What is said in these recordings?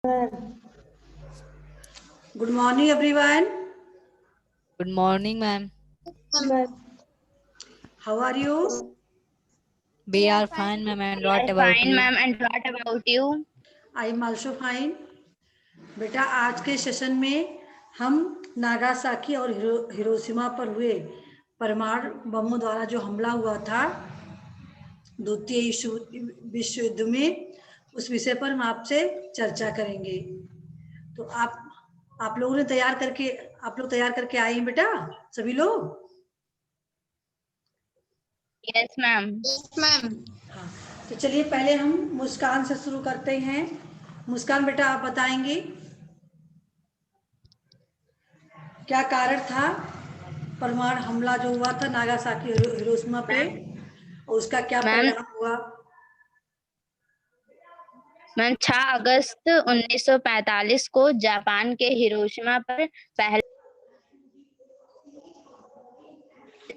Good morning, everyone. Good morning, ma'am. How are you? We are fine, ma'am. And what about Fine, you? ma'am. And what about you? I am also fine. बेटा आज के session में हम Nagasaki और Hiroshima पर हुए परमाणु बमों द्वारा जो हमला हुआ था द्वितीय विश्व युद्ध में, उस विषय पर हम आपसे चर्चा करेंगे। तो आप लोग तैयार करके आए हैं बेटा, सभी लोग? Yes, ma'am. हाँ, तो चलिए पहले हम मुस्कान से शुरू करते हैं। मुस्कान बेटा, आप बताएंगे क्या कारण था परमाणु हमला जो हुआ था नागासाकी हिरोशिमा पे, और उसका क्या परिणाम हुआ? मैम 6 अगस्त 1945 को जापान के हिरोशिमा पर पहले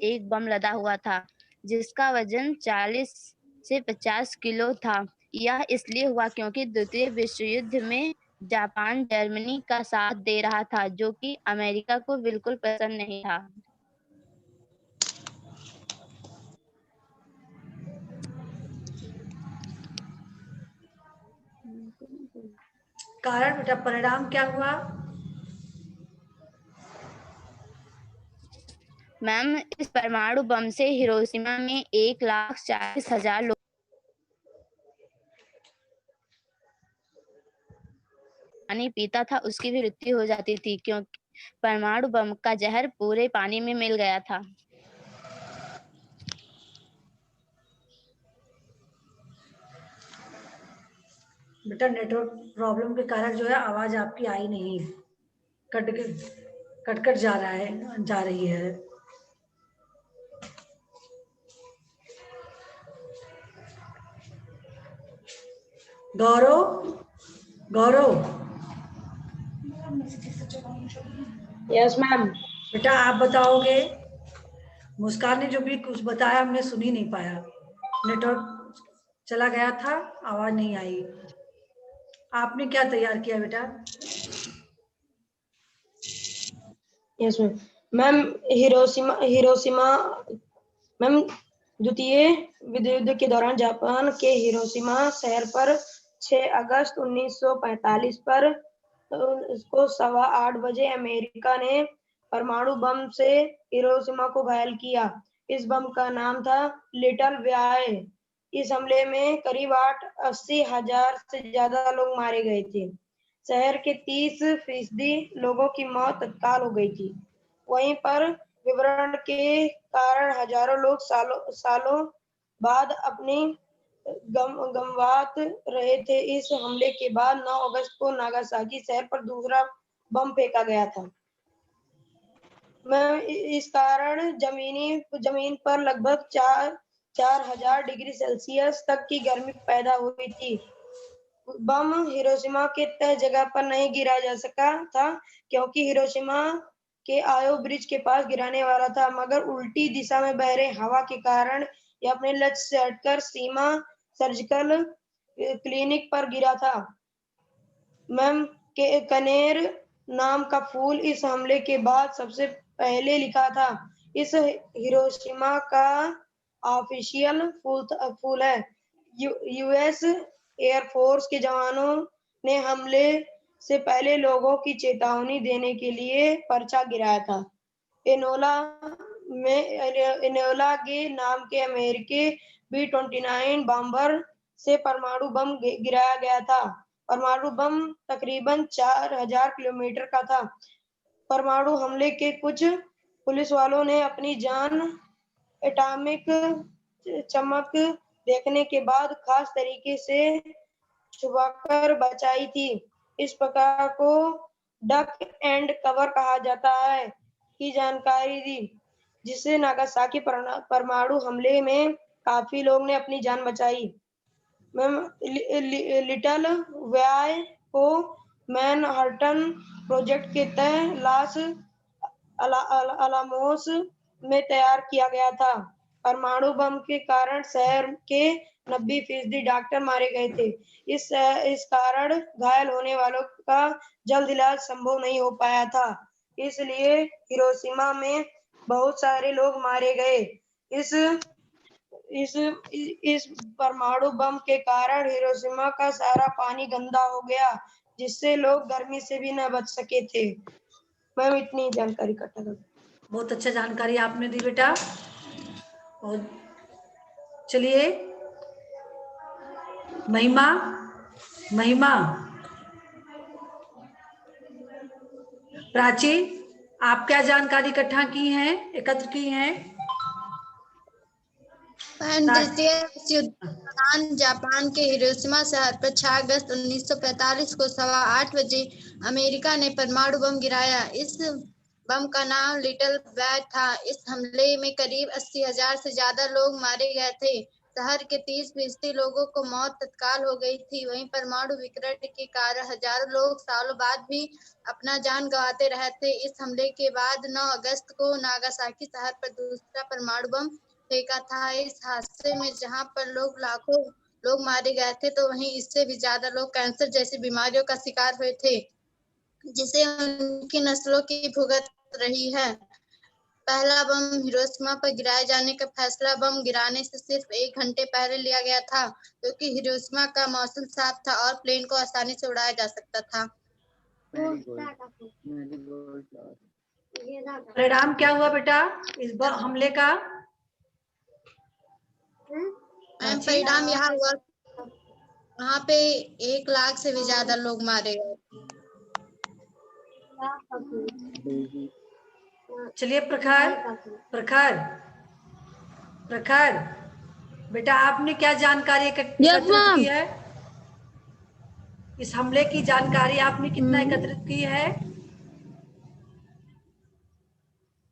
एक बम लदा हुआ था जिसका वजन 40 से 50 किलो था। यह इसलिए हुआ क्योंकि द्वितीय विश्व युद्ध में जापान जर्मनी का साथ दे रहा था, जो कि अमेरिका को बिल्कुल पसंद नहीं था। कारण बेटा, परिणाम क्या हुआ? मैम इस परमाणु बम से हिरोशिमा में 1,40,000 लोग पानी पीता था उसकी भी मृत्यु हो जाती थी, क्योंकि परमाणु बम का जहर पूरे पानी में मिल गया था। बेटा नेटवर्क प्रॉब्लम के कारण जो है आवाज आपकी आई नहीं, कट जा रही है। गौरव यस मैम। बेटा आप बताओगे? मुस्कान ने जो भी कुछ बताया हमने सुन ही नहीं पाया, नेटवर्क चला गया था, आवाज नहीं आई। आपने क्या तैयार किया बेटा? Yes ma'am. Ma'am Hiroshima ma'am द्वितीय विश्व युद्ध के दौरान जापान के हिरोशिमा शहर पर 6 अगस्त 1945 पर उसको 8:15 बजे अमेरिका ने परमाणु बम से हिरोशिमा को घायल किया। इस बम का नाम था लिटिल बॉय। इस हमले में करीब 80,000 से ज्यादा लोग मारे गए थे। शहर के 30% लोगों की मौत तत्काल हो गई थी। वहीं पर विवरण के कारण हजारों लोग सालों बाद अपनी गमवात रहे थे। इस हमले के बाद 9 अगस्त को नागासाकी शहर पर दूसरा बम फेंका गया था। मैं इस कारण जमीन पर लगभग 4,000 डिग्री सेल्सियस तक की गर्मी पैदा हुई थी। बम हिरोशिमा के तय जगह पर नहीं गिराया जा सका था, क्योंकि हिरोशिमा के आयो ब्रिज के पास गिराने वाला था, मगर उल्टी दिशा में बह रहे हवा के कारण यह अपने लक्ष्य से हटकर सीमा सर्जिकल क्लिनिक पर गिरा था। मैम के कनेर नाम का फूल इस हमले के बाद सबसे पहले लिखा था। इस हिरोशिमा का ऑफिशियल फूल है। यूएस एयरफोर्स के जवानों ने हमले से पहले लोगों की चेतावनी देने के लिए पर्चा गिराया था। एनोला के नाम के अमेरिकी B-29 बॉम्बर से परमाणु बम गिराया गया था। परमाणु बम तकरीबन 4,000 किलोमीटर का था। परमाणु हमले के कुछ पुलिस वालों ने अपनी जान एटॉमिक चमक देखने के बाद खास तरीके से छुपाकर बचाई थी। इस प्रकार को डक एंड कवर कहा जाता है की जानकारी दी, जिससे नागासाकी परमाणु हमले में काफी लोग ने अपनी जान बचाई। मैम लिटिल बॉय को मैनहट्टन प्रोजेक्ट के तहत लॉस अलामोस में तैयार किया गया था। परमाणु बम के कारण शहर के 90% डॉक्टर मारे गए थे। इस कारण घायल होने वालों का जल्द इलाज संभव नहीं हो पाया था। इसलिए हिरोशिमा में बहुत सारे लोग मारे गए। इस इस इस परमाणु बम के कारण हिरोशिमा का सारा पानी गंदा हो गया, जिससे लोग गर्मी से भी न बच सके थे। मैम इतनी जानकारी इकट्ठा कर। बहुत अच्छा जानकारी आपने दी बेटा। और चलिए महिमा, महिमा, प्राची, आप क्या जानकारी इकट्ठा की हैं, एकत्र की हैं? द्वितीय विश्व युद्ध के दौरान जापान के हिरोशिमा शहर पर 6 अगस्त 1945 को 8:15 बजे अमेरिका ने परमाणु बम गिराया। इस बम का नाम लिटिल बॉय था। इस हमले में करीब 80,000 से ज्यादा लोग मारे गए थे। शहर के 30% लोगों को मौत तत्काल हो गई थी। वहीं परमाणु विकिरण के कारण हजारों लोग सालों बाद भी अपना जान गंवाते रहे थे। इस हमले के बाद 9 अगस्त को नागासाकी शहर पर दूसरा परमाणु बम फेंका था। इस हादसे में जहां पर लाखों लोग मारे गए थे, तो वहीं इससे भी ज्यादा लोग कैंसर जैसी बीमारियों का शिकार हुए थे, जिसे उनकी नस्लों की भुगत रही है। पहला बम हिरोशिमा पर गिराए जाने का फैसला बम गिराने से सिर्फ 1 घंटे पहले लिया गया था, क्योंकि हिरोशिमा का मौसम साफ था और प्लेन को आसानी से उड़ाया जा सकता था। परिणाम क्या हुआ बेटा इस हमले का? परिणाम यह हुआ, वहाँ पे 1 लाख से भी ज्यादा लोग मारे गए। चलिए प्रखर, प्रखर, प्रखर, बेटा आपने क्या जानकारी एकत्रित की है? इस हमले की जानकारी आपने कितना एकत्रित की है?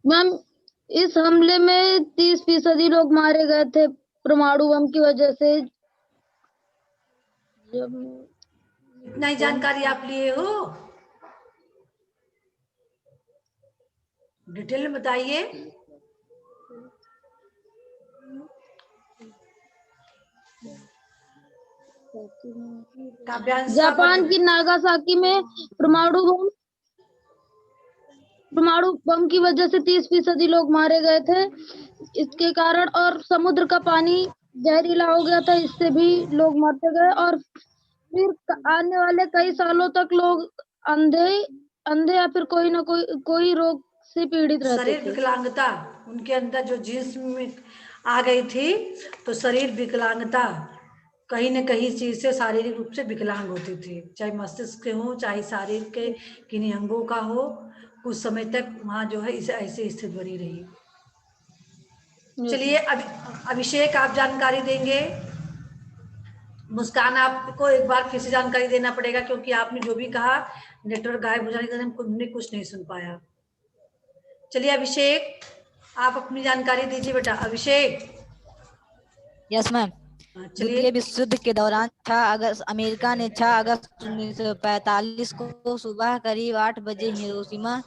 मैम इस हमले में 30% लोग मारे गए थे परमाणु बम की वजह से। इतना ही जानकारी आप लिए हो? डिटेल में बताइए। जापान की नागासाकी में परमाणु बम की वजह से 30% लोग मारे गए थे इसके कारण, और समुद्र का पानी जहरीला हो गया था, इससे भी लोग मरते गए। और फिर आने वाले कई सालों तक लोग अंधे या फिर कोई ना कोई रोग से पीड़ित रहते थे। शरीर विकलांगता उनके अंदर जो जिस्म में आ गई थी, तो शरीर विकलांगता कहीं न कहीं चीज से शारीरिक रूप से विकलांग होती थी, चाहे मस्तिष्क के हो, चाहे शरीर के किन्हीं अंगों का हो। कुछ समय तक वहाँ जो है इसे ऐसी स्थिति बनी रही। चलिए अभिषेक आप जानकारी देंगे। मुस्कान आपको एक बार फिर से जानकारी देना पड़ेगा, क्योंकि आपने जो भी कहा नेटवर्क गायब हो जाने के कारण हमने कुछ नहीं सुन पाया। चलिए अभिषेक आप अपनी जानकारी दीजिए बेटा। अभिषेक। Yes ma'am. द्वितीय विश्व युद्ध के दौरान 6 अगस्त अमेरिका ने 6 अगस्त 1945 को सुबह करीब 8 बजे हिरोशिमा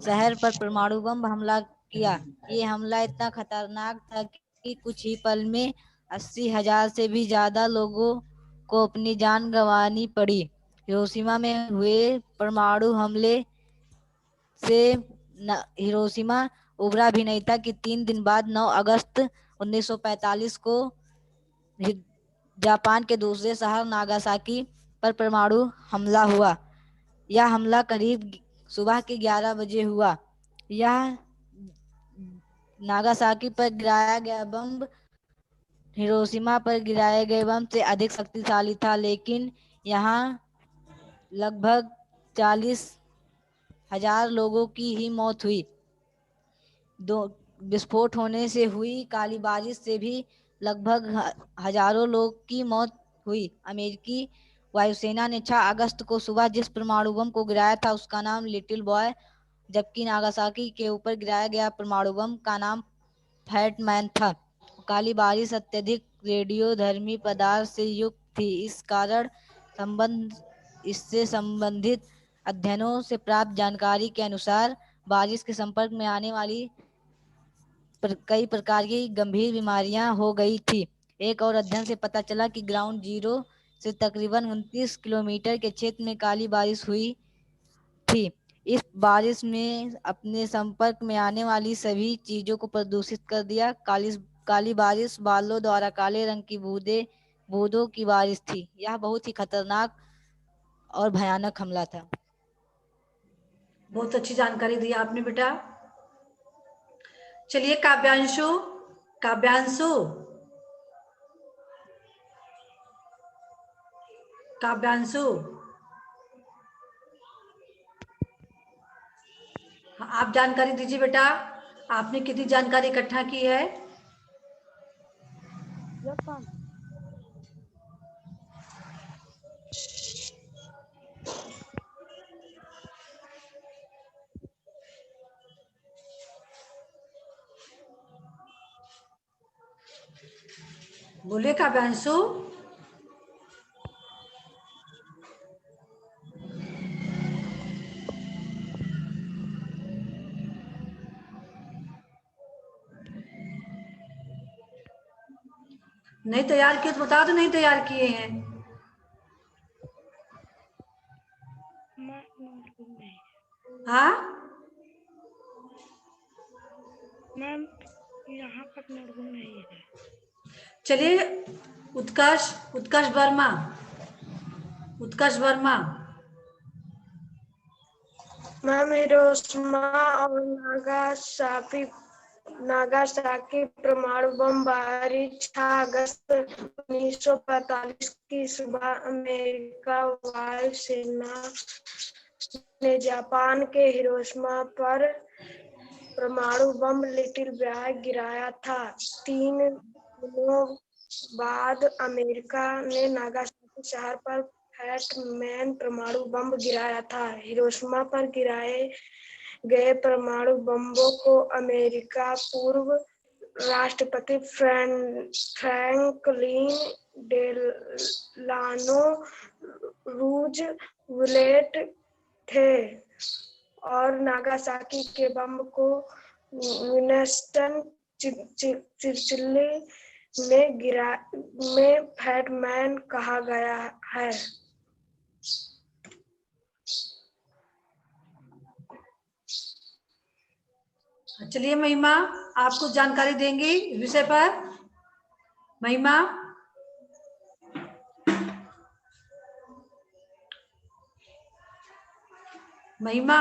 शहर पर परमाणु बम हमला किया। ये हमला इतना खतरनाक था कि कुछ ही पल में 80,000 से भी ज्यादा लोगों को अपनी जान गंवानी पड़ी। हिरोशिमा में हुए परमाणु हमले से हिरोशिमा उभरा भी नहीं था कि 3 दिन बाद 9 अगस्त 1945 को जापान के दूसरे शहर नागासाकी पर परमाणु हमला हुआ। यह हमला करीब सुबह के 11 बजे हुआ। यह नागासाकी पर गिराया गया बम हिरोशिमा पर गिराए गए बम से अधिक शक्तिशाली था, लेकिन यहाँ लगभग 40,000 लोगों की ही मौत हुई। विस्फोट होने से हुई काली बारिश से भी लगभग हजारों लोग की मौत हुई। अमेरिकी वायुसेना ने 6 अगस्त को सुबह जिस परमाणु बम को गिराया था उसका नाम लिटिल बॉय, जबकि नागासाकी के ऊपर गिराया गया परमाणु बम का नाम फैट मैन था। काली बारिश अत्यधिक रेडियोधर्मी पदार्थ से युक्त थी। इस कारण इससे संबंधित अध्ययनों से प्राप्त जानकारी के अनुसार बारिश के संपर्क में आने वाली कई प्रकार की गंभीर बीमारियां हो गई थी। एक और अध्ययन से पता चला कि ग्राउंड जीरो से तकरीबन 29 किलोमीटर के क्षेत्र में काली बारिश हुई थी। इस बारिश में अपने संपर्क में आने वाली सभी चीजों को प्रदूषित कर दिया। काली बारिश बालों द्वारा काले रंग की बूंदों की बारिश थी। यह बहुत ही खतरनाक और भयानक हमला था। बहुत अच्छी जानकारी दी आपने बेटा। चलिए काव्यांशु काव्यांशु काव्यांशु आप जानकारी दीजिए बेटा, आपने कितनी जानकारी इकट्ठा की है? बोलिए काव्यांशु। नहीं तैयार किए तो बता दो, नहीं तैयार किए हैं। हाँ मैम यहाँ पर नोटबुक नहीं है। चलिए उत्कर्ष वर्मा। मैम हिरोशिमा और नागासाकी परमाणु बम बाहरी 6 अगस्त 1945 की सुबह अमेरिका वायु सेना ने जापान के हिरोशिमा पर परमाणु बम लिटिल ब्रह्म गिराया था। 3 दिनों बाद अमेरिका ने नागासाकी शहर पर फैट मैन परमाणु बम गिराया था। हिरोशिमा पर गिराए गए परमाणु बमों को अमेरिका पूर्व राष्ट्रपति फ्रैंकलिन डेलानो रूजवेल्ट थे और नागासाकी के बम को विंस्टन चर्चिल में फैट मैन कहा गया है। चलिए महिमा, आप कुछ जानकारी देंगी इस विषय पर? महिमा महिमा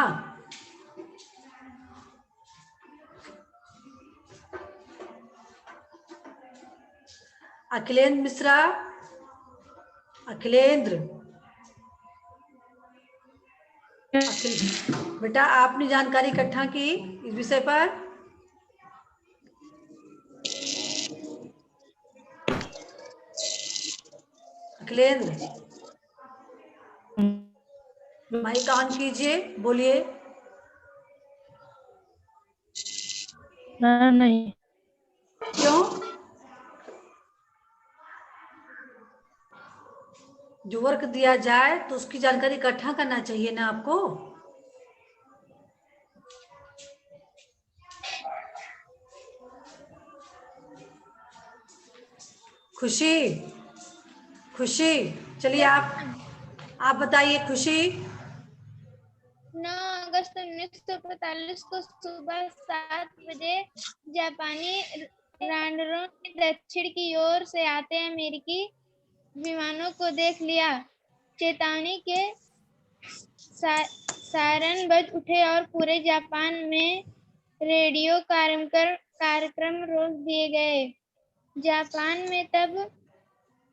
अखिलेंद्र मिश्रा, बेटा आपने जानकारी इकट्ठा की इस विषय पर? अखिलेंद्र माइक ऑन कीजिए, बोलिए। नहीं। क्यों? जो वर्क दिया जाए तो उसकी जानकारी इकट्ठा करना चाहिए ना आपको। खुशी चलिए आप बताइए। खुशी 9 अगस्त 1945 को सुबह 7 बजे जापानी रडारों ने दक्षिण की ओर से आते अमेरिकी विमानों को देख लिया। चेतावनी के सायरन बज उठे और पूरे जापान में रेडियो कार्यक्रम रोक दिए गए। जापान में तब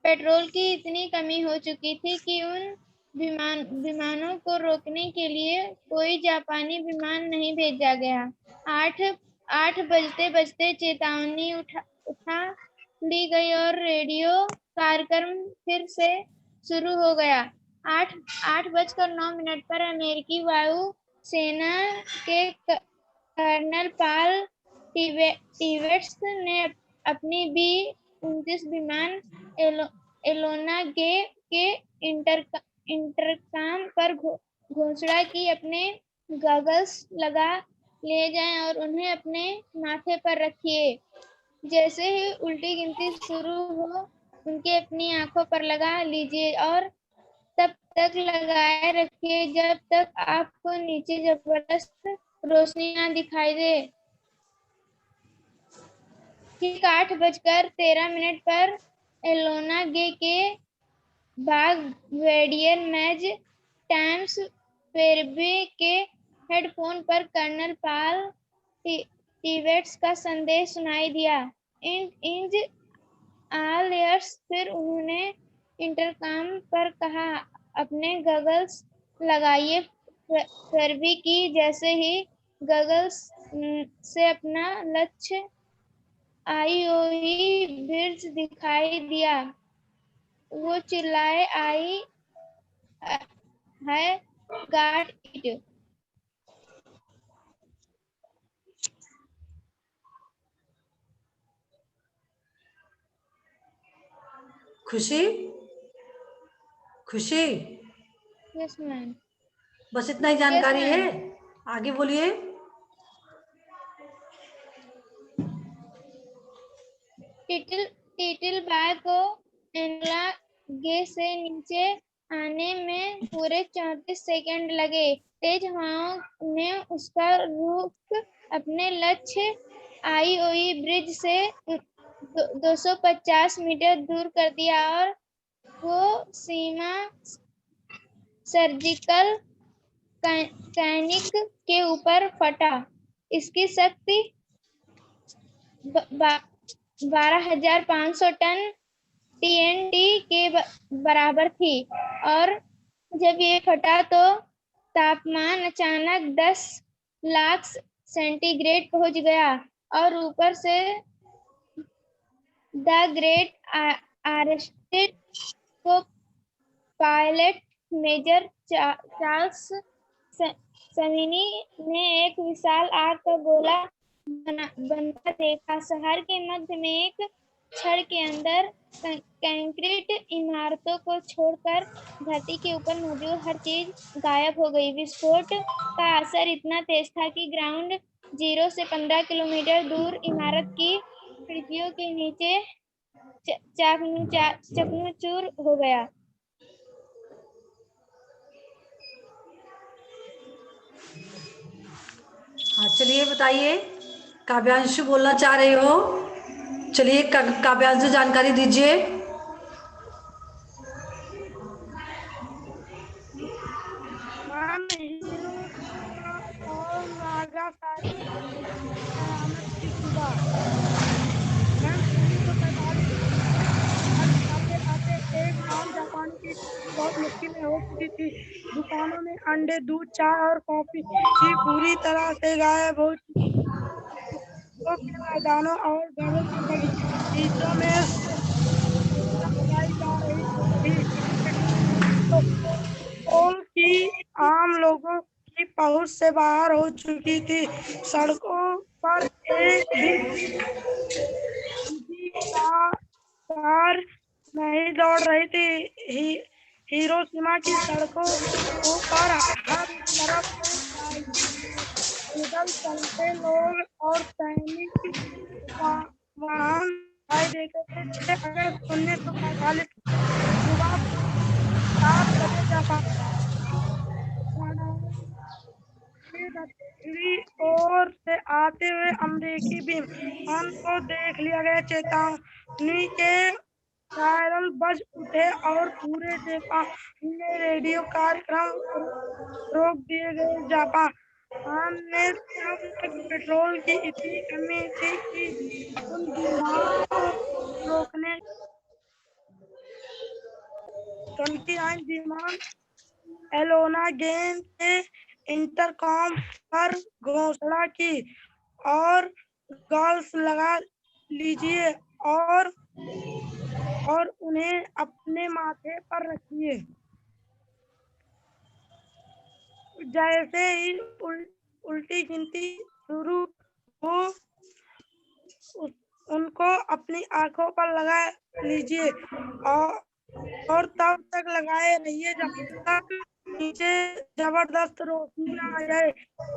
पेट्रोल की इतनी कमी हो चुकी थी कि उन विमानों को रोकने के लिए कोई जापानी विमान नहीं भेजा गया। 8 बजते चेतावनी उठा ली गई और रेडियो कार्यक्रम फिर से शुरू हो गया। 8:09 पर अमेरिकी वायु सेना के कर्नल पॉल टिवेट्स ने अपनी B-29 विमान एलोना के इंटरकॉम पर घोषणा की अपने गॉगल्स लगा ले जाएं और उन्हें अपने माथे पर रखिए। जैसे ही उल्टी गिनती शुरू हो उनकी अपनी आंखों पर लगा लीजिए और तब तक लगाए रखिए जब तक आपको नीचे जबरदस्त रोशनी ना दिखाई दे। ठीक 8:13 पर एलोना गे के बाद वेडियर मैज टाइम्स फेरबे के हेडफोन पर कर्नल पाल टिवेट्स का संदेश सुनाई दिया। इंज ऑल ईयर्स। फिर उन्होंने इंटरकॉम पर कहा, अपने गगल्स लगाइए फेरबी की। जैसे ही गगल्स से अपना लक्ष्य आईओई ब्रिज दिखाई दिया, वो चिल्लाए, आई है गॉट इट। खुशी खुशी यस मैम। बस इतना ही जानकारी Yes, है, ma'am. आगे बोलिए। टिटलबाग को एनोला गे से नीचे आने में पूरे 34 सेकंड लगे। तेज हवाओं ने उसका रुख अपने लक्ष्य आईओई ब्रिज से 250 मीटर दूर कर दिया और वो सीमा सर्जिकल कैनिक के ऊपर फटा। इसकी शक्ति 12,500 टन टीएनटी के बराबर थी और जब ये फटा तो तापमान अचानक 10 लाख सेंटीग्रेड पहुंच गया और ऊपर से द ग्रेट आर्स्टेड को पायलट मेजर चार्ल्स समीनी ने एक विशाल आग का गोला बनता देखा। शहर के मध्य में एक क्षण के अंदर कंक्रीट इमारतों को छोड़कर धरती के ऊपर मौजूद हर चीज गायब हो गई। विस्फोट का असर इतना तेज था कि ग्राउंड जीरो से 15 किलोमीटर दूर इमारत की खिड़कियों के नीचे चकनाचूर हो गया। हाँ चलिए बताइए, काव्यांशु बोलना चाह रहे हो, चलिए काव्यांशु जानकारी दीजिए। मैम हिरोशिमा और नागासाकी कयामत की सुबह। मैम 1945 आते आते एक आम जापानी की जिंदगी बहुत मुश्किल में हो चुकी थी। दुकानों में अंडे, दूध, चाय और कॉफी की पूरी तरह से गायब हो चुकी थी। खेतों के मैदानों और घरों के बगीचों में लगाई जा रही थी। पेट्रोल की आम लोगों की पहुंच से बाहर हो चुकी थी। सड़कों पर एक भी कार नहीं दौड़ रही थी। हिरोशिमा की सड़कों पर हर तरफ पैदल चलते लोग और सैनिक वाहन दिखाई देते थे। 6 अगस्त 1945 सुबह 7 बजे जापान दक्षिणी ओर से आते हुए अमेरिकी विमान को देख लिया गया। चेतावनी के सायरन बज उठे और पूरे जापान में रेडियो कार्यक्रम रोक दिए गए। जापान में तब तक पेट्रोल की इतनी कमी थी कि उन विमानों को रोकने 29 विमान एलोना गेन के इंटरकॉम पर घोषणा की और गॉल्स लगा लीजिए और उन्हें अपने माथे पर रखिए। जैसे ही उल्टी गिनती शुरू हो उनको अपनी आंखों पर लगा लीजिए और तब तक लगाए रहिए जब तक नीचे जबरदस्त रोशनी आ जाए।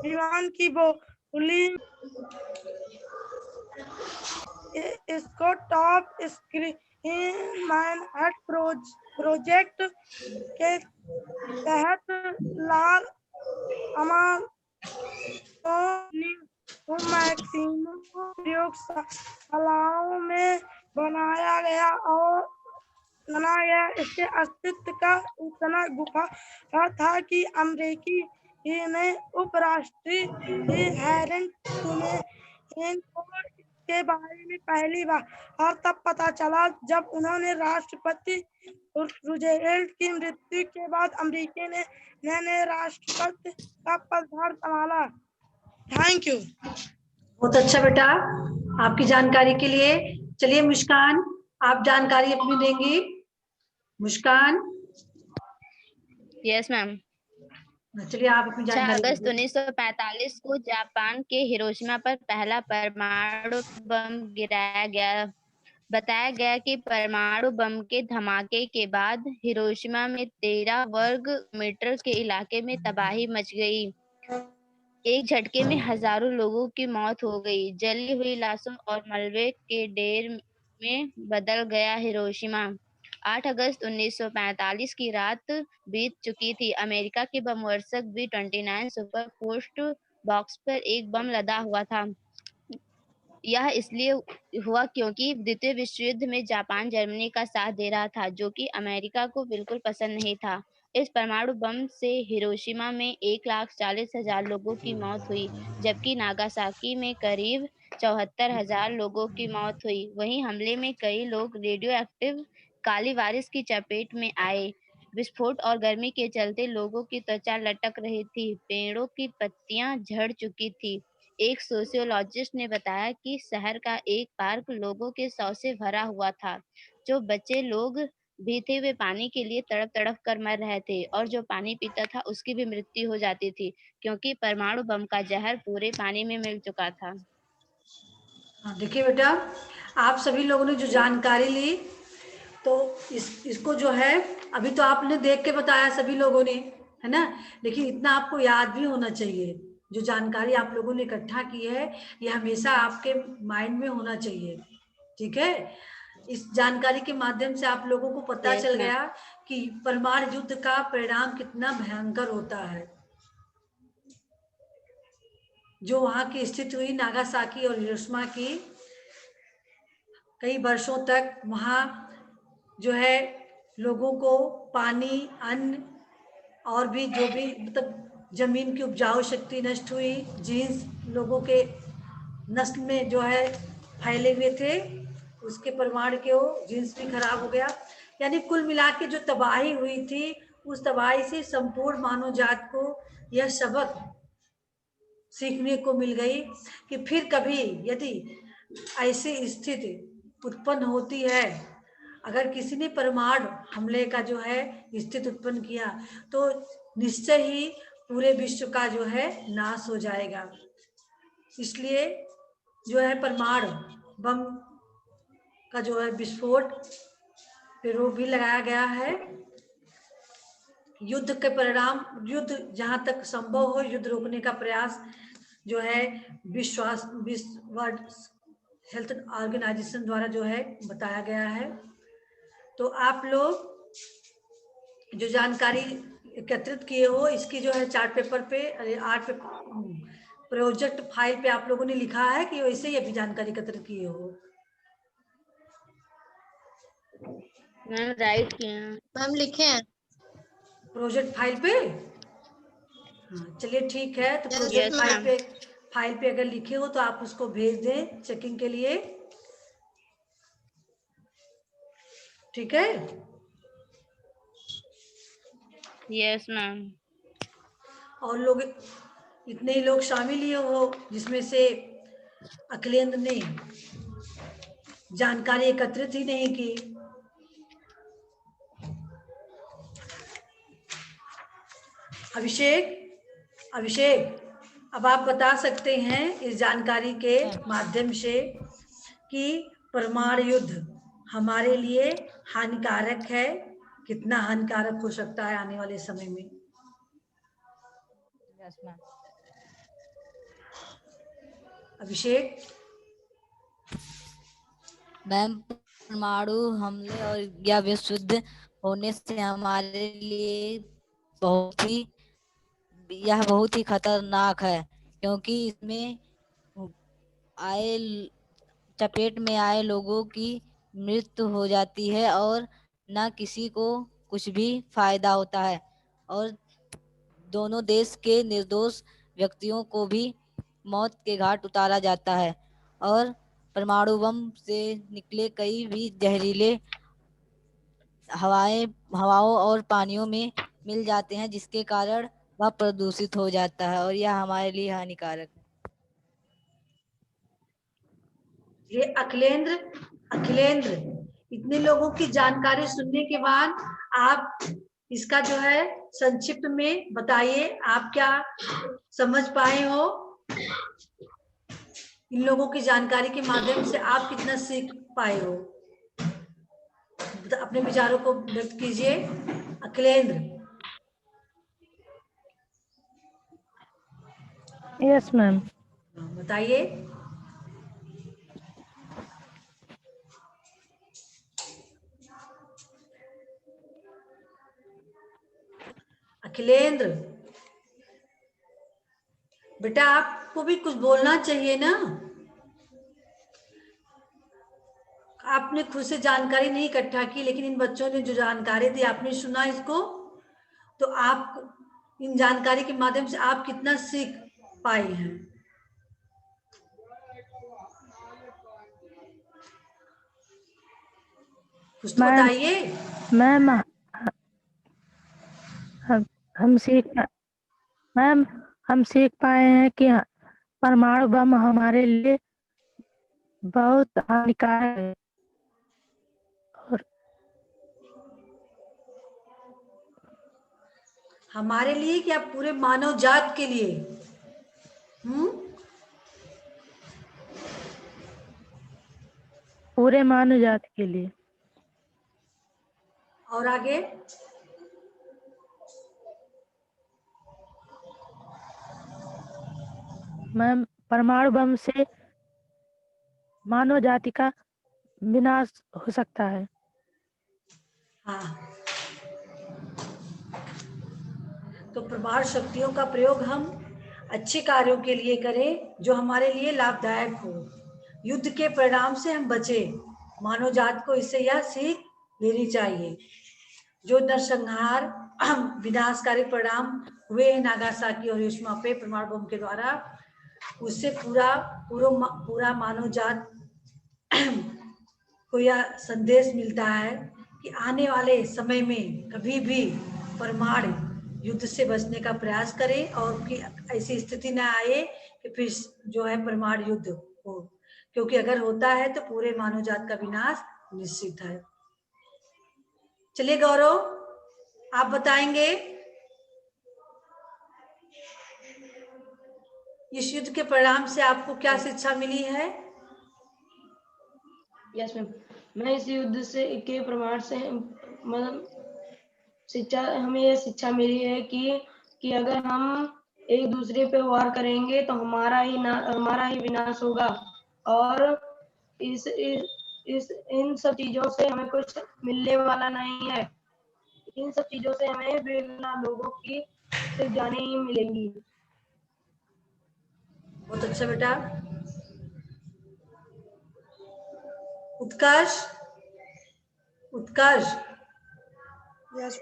विमान की बोली इसको टॉप स्क्रीन मैनहट्टन प्रोजेक्ट के तहत लाल मैक्सिमम प्रयोगशालाओं में बनाया गया। इसके अस्तित्व का इतना गुफा था कि अमेरिकी ने उपराष्ट्रपति हैरी ट्रूमैन को के बारे में पहली बार तब पता चला जब उन्होंने राष्ट्रपति रूजवेल्ट की मृत्यु के बाद अमेरिका ने राष्ट्रपति का पदभार संभाला। Thank you. बहुत अच्छा बेटा, आपकी जानकारी के लिए। चलिए मुस्कान, आप जानकारी अपनी देंगी। मुस्कान। Yes ma'am. चलिए आप अपनी 6 जानकारी अगस्त दीजिए। 1945 को जापान के हिरोशिमा पर पहला परमाणु बम गिराया गया। बताया गया कि परमाणु बम के धमाके के बाद हिरोशिमा में 13 वर्ग मीटर के इलाके में तबाही मच गई। एक झटके में हजारों लोगों की मौत हो गई। जली हुई लाशों और मलबे के ढेर में बदल गया हिरोशिमा। 8 अगस्त 1945 की रात बीत चुकी थी। अमेरिका के बमवर्षक B-29 सुपर पोस्ट बॉक्स पर एक बम लदा हुआ था। यह इसलिए हुआ क्योंकि द्वितीय विश्व युद्ध में जापान जर्मनी का साथ दे रहा था, जो कि अमेरिका को बिल्कुल पसंद नहीं था। इस परमाणु बम से हिरोशिमा में 1,40,000 लोगों की मौत हुई, जबकि नागासाकी में करीब 74,000 लोगों की मौत हुई। वहीं हमले में कई लोग रेडियो एक्टिव काली वारिस की चपेट में आए। विस्फोट और गर्मी के चलते लोगों की त्वचा लटक रही थी, पेड़ों की पत्तियां झड़ चुकी थी। एक सोशियोलॉजिस्ट ने बताया कि शहर का एक पार्क लोगों के शव से भरा हुआ था। जो बच्चे लोग भी थे वे पानी के लिए तड़प कर मर रहे थे, और जो पानी पीता था उसकी भी मृत्यु हो जाती थी, क्योंकि परमाणु बम का जहर पूरे पानी में मिल चुका था। देखिए बेटा, आप सभी लोगों ने जो जानकारी ली, तो इसको जो है अभी तो आपने देख के बताया सभी लोगों ने, है ना, लेकिन इतना आपको याद भी होना चाहिए। जो जानकारी आप लोगों ने इकट्ठा की है ये हमेशा आपके माइंड में होना चाहिए, ठीक है। इस जानकारी के माध्यम से आप लोगों को पता चल गया कि परमाणु युद्ध का परिणाम कितना भयंकर होता है। जो वहां की स्थिति हुई नागासाकी और हिरोशिमा की, कई वर्षों तक वहां जो है लोगों को पानी, अन्न और भी जो भी मतलब जमीन की उपजाऊ शक्ति नष्ट हुई। जीन्स लोगों के नस्ल में जो है फैले हुए थे, उसके परमाणु के वो जीन्स भी खराब हो गया। यानी कुल मिला के जो तबाही हुई थी, उस तबाही से संपूर्ण मानव जात को यह सबक सीखने को मिल गई कि फिर कभी यदि ऐसी स्थिति उत्पन्न होती है, अगर किसी ने परमाणु हमले का जो है स्थिति उत्पन्न किया, तो निश्चय ही पूरे विश्व का जो है नाश हो जाएगा। इसलिए जो है परमाणु बम का जो है विस्फोट पे रोक भी लगाया गया है। युद्ध के परिणाम, युद्ध जहाँ तक संभव हो युद्ध रोकने का प्रयास जो है विश्व वर्ल्ड हेल्थ ऑर्गेनाइजेशन द्वारा जो है बताया गया है। तो आप लोग जो जानकारी एकत्रित किए हो, इसकी जो है चार्ट पेपर पे, आर्ट पेपर प्रोजेक्ट फाइल पे आप लोगों ने लिखा है कि वैसे ही अभी जानकारी एकत्रित किए हो? मैम राइट किया। मैम लिखे हैं प्रोजेक्ट फाइल पे? हाँ चलिए ठीक है। तो प्रोजेक्ट Yes, फाइल पे अगर लिखे हो तो आप उसको भेज दें चेकिंग के लिए, ठीक है। Yes ma'am. और लोग इतने ही लोग शामिल ही हो जिसमें से अखिलेंद्र ने जानकारी एकत्रित ही नहीं की। अभिषेक अब आप बता सकते हैं इस जानकारी के माध्यम से कि परमाणु युद्ध हमारे लिए हानिकारक है, कितना हानिकारक हो सकता है आने वाले समय में? Yes ma'am. अभिषेक मैम, परमाणु हमले और या विश्व युद्ध होने से हमारे लिए बहुत ही खतरनाक है, क्योंकि इसमें आए चपेट में आए लोगों की मृत्यु हो जाती है और न किसी को कुछ भी फायदा होता है, और दोनों देश के निर्दोष व्यक्तियों को भी मौत के घाट उतारा जाता है। और परमाणु बम से निकले कई भी जहरीले हवाओं और पानियों में मिल जाते हैं, जिसके कारण वह प्रदूषित हो जाता है और यह हमारे लिए हानिकारक है। ये अखिलेंद्र इतने लोगों की जानकारी सुनने के बाद आप इसका जो है संक्षिप्त में बताइए, आप क्या समझ पाए हो? इन लोगों की जानकारी के माध्यम से आप कितना सीख पाए हो? अपने विचारों को व्यक्त कीजिए। अखिलेंद्र। Yes ma'am. बताइए। अखिलेंद्र, बेटा आपको भी कुछ बोलना चाहिए ना। आपने खुद से जानकारी नहीं इकट्ठा की, लेकिन इन बच्चों ने जो जानकारी दी आपने सुना इसको, तो आप इन जानकारी के माध्यम से आप कितना सीख पाए हैं? कुछ तो बताइए। मैम हम सीख पाए हैं कि परमाणु बम हमारे लिए बहुत हानिकारक है और हमारे लिए क्या पूरे मानव जात के लिए? पूरे मानव जाति के लिए। और आगे? मैम, परमाणु बम से मानव जाति का विनाश हो सकता है। हाँ, तो परमाणु शक्तियों का प्रयोग हम अच्छे कार्यों के लिए करें जो हमारे लिए लाभदायक हो। युद्ध के परिणाम से हम बचे। मानव जात को इससे यह सीख लेनी चाहिए। जो नरसंहार विनाशकारी परिणाम हुए नागासाकी और हिरोशिमा पे परमाणु बम के द्वारा, उससे पूरा मानव जात को यह संदेश मिलता है कि आने वाले समय में कभी भी परमाणु युद्ध से बचने का प्रयास करें और कि ऐसी स्थिति न आए कि फिर जो है परमाणु युद्ध हो, क्योंकि अगर होता है तो पूरे मानव जात का विनाश निश्चित है। चलिए गौरव, आप बताएंगे इस युद्ध के परिणाम से आपको क्या शिक्षा मिली है? यस मैम, मैं इस युद्ध से के प्रमाण से मतलब हमें यह शिक्षा मिली है कि अगर हम एक दूसरे पे वार करेंगे तो हमारा ही विनाश होगा, और इन सब चीजों से हमें कुछ मिलने वाला नहीं है। इन सब चीजों से हमें बेगुनाह लोगों की सिर्फ जानें ही मिलेंगी। बहुत अच्छा बेटा। उत्कर्ष,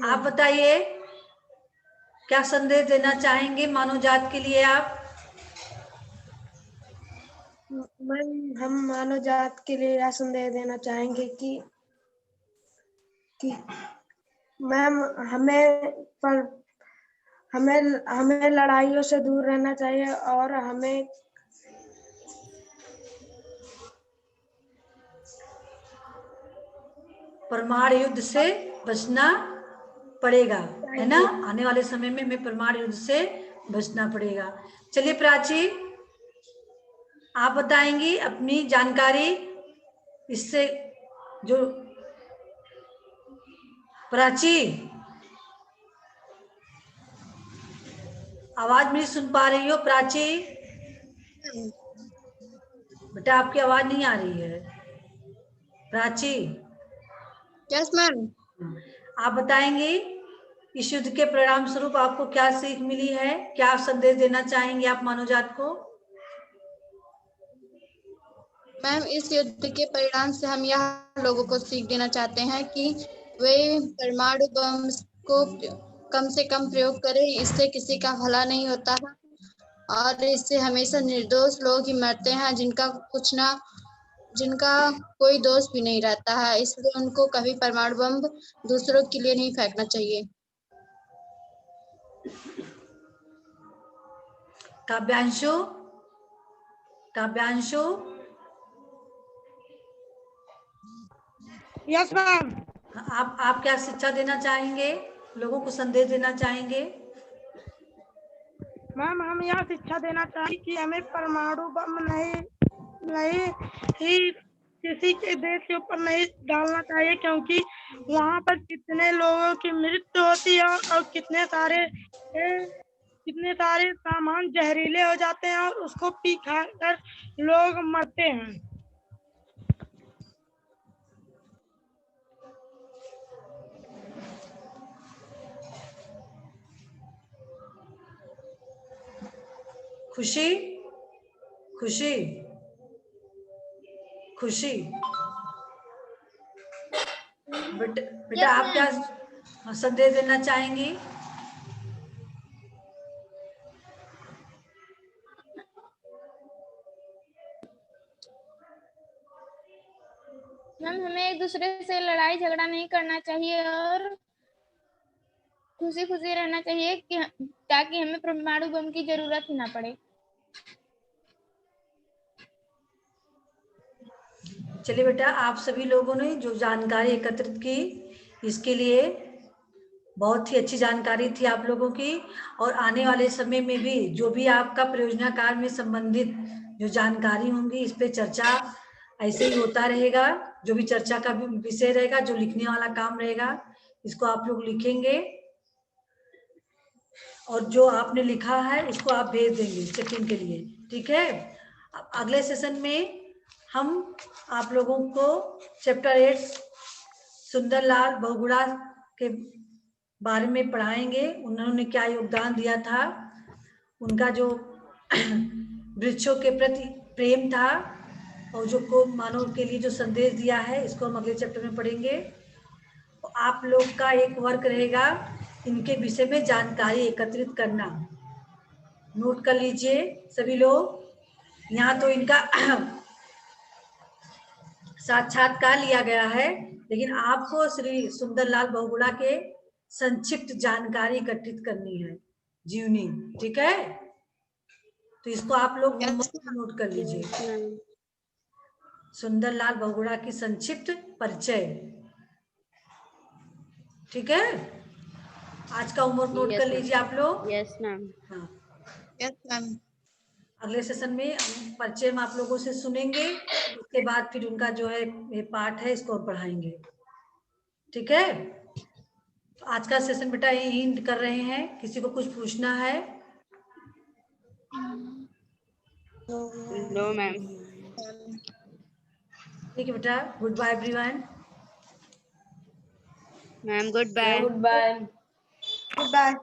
आप बताइए, क्या संदेश देना चाहेंगे मानव जात के लिए आप? हम मानव जात के लिए यह संदेश देना चाहेंगे कि मैम हमें लड़ाइयों से दूर रहना चाहिए और हमें परमाणु युद्ध से बचना पड़ेगा, है ना? आने वाले समय में हमें परमाणु युद्ध से बचना पड़ेगा। चलिए प्राची, आप बताएंगी अपनी जानकारी इससे जो। प्राची, आवाज नहीं सुन पा रही हो प्राची? बेटा आपकी आवाज नहीं आ रही है। Prachi, yes ma'am. आप बताएंगे इस युद्ध के परिणाम स्वरूप आपको क्या सीख मिली है, क्या संदेश देना चाहेंगे आप मानव जात को? मैम, इस युद्ध के परिणाम से हम यह लोगों को सीख देना चाहते हैं कि वे परमाणु बम को कम से कम प्रयोग करें, इससे किसी का भला नहीं होता है और इससे हमेशा निर्दोष लोग ही मरते हैं जिनका कोई दोष भी नहीं रहता है, इसलिए उनको कभी परमाणु बम दूसरों के लिए नहीं फेंकना चाहिए। काव्यांशु, काव्यांशु, यस मैम। आप क्या शिक्षा देना चाहेंगे, लोगों को संदेश देना चाहेंगे? मैम, हम यह शिक्षा देना चाहेंगे कि हमें परमाणु बम नहीं ही किसी के देश के ऊपर नहीं डालना चाहिए, क्योंकि वहाँ पर कितने लोगों की मृत्यु होती है और कितने सारे सामान जहरीले हो जाते हैं और उसको पी खा कर लोग मरते हैं। खुशी, खुशी, खुशी, बेटा आप क्या संदेश देना चाहेंगी? मैम, हमें एक दूसरे से लड़ाई झगड़ा नहीं करना चाहिए और खुशी खुशी रहना चाहिए ताकि हमें परमाणु बम की जरूरत ही ना पड़े। चलिए बेटा, आप सभी लोगों ने जो जानकारी एकत्रित की, इसके लिए बहुत ही अच्छी जानकारी थी आप लोगों की। और आने वाले समय में भी जो भी आपका परियोजना में संबंधित जो जानकारी होंगी, इस पे चर्चा ऐसे ही होता रहेगा। जो भी चर्चा का विषय रहेगा, जो लिखने वाला काम रहेगा, इसको आप लोग लिखेंगे और जो आपने लिखा है उसको आप भेज देंगे चेकिंग के लिए, ठीक है? अब अगले सेशन में हम आप लोगों को चैप्टर 8 सुंदरलाल बहुगुणा के बारे में पढ़ाएंगे। उन्होंने क्या योगदान दिया था, उनका जो वृक्षों के प्रति प्रेम था और जो को मानव के लिए जो संदेश दिया है, इसको हम अगले चैप्टर में पढ़ेंगे। तो आप लोग का एक वर्क रहेगा इनके विषय में जानकारी एकत्रित करना। नोट कर लीजिए सभी लोग। यहाँ तो इनका साक्षात्कार लिया गया है, लेकिन आपको श्री सुंदरलाल बहुगुणा के संक्षिप्त जानकारी एकत्रित करनी है, जीवनी, ठीक है? तो इसको आप लोग नोट कर लीजिए। सुंदरलाल बहुगुणा की संक्षिप्त परिचय, ठीक है? आज का होमवर्क नोट कर लीजिए आप लोग। Yes ma'am. हाँ, यस मैम। अगले सेशन में परिचय में आप लोगों से सुनेंगे, उसके बाद फिर उनका जो है ये पाठ है इसको पढ़ाएंगे, ठीक है? तो आज का सेशन बेटा यही एंड कर रहे हैं। किसी को कुछ पूछना है? No ma'am. ठीक है बेटा, goodbye everyone. Ma'am goodbye. Goodbye. Good bye.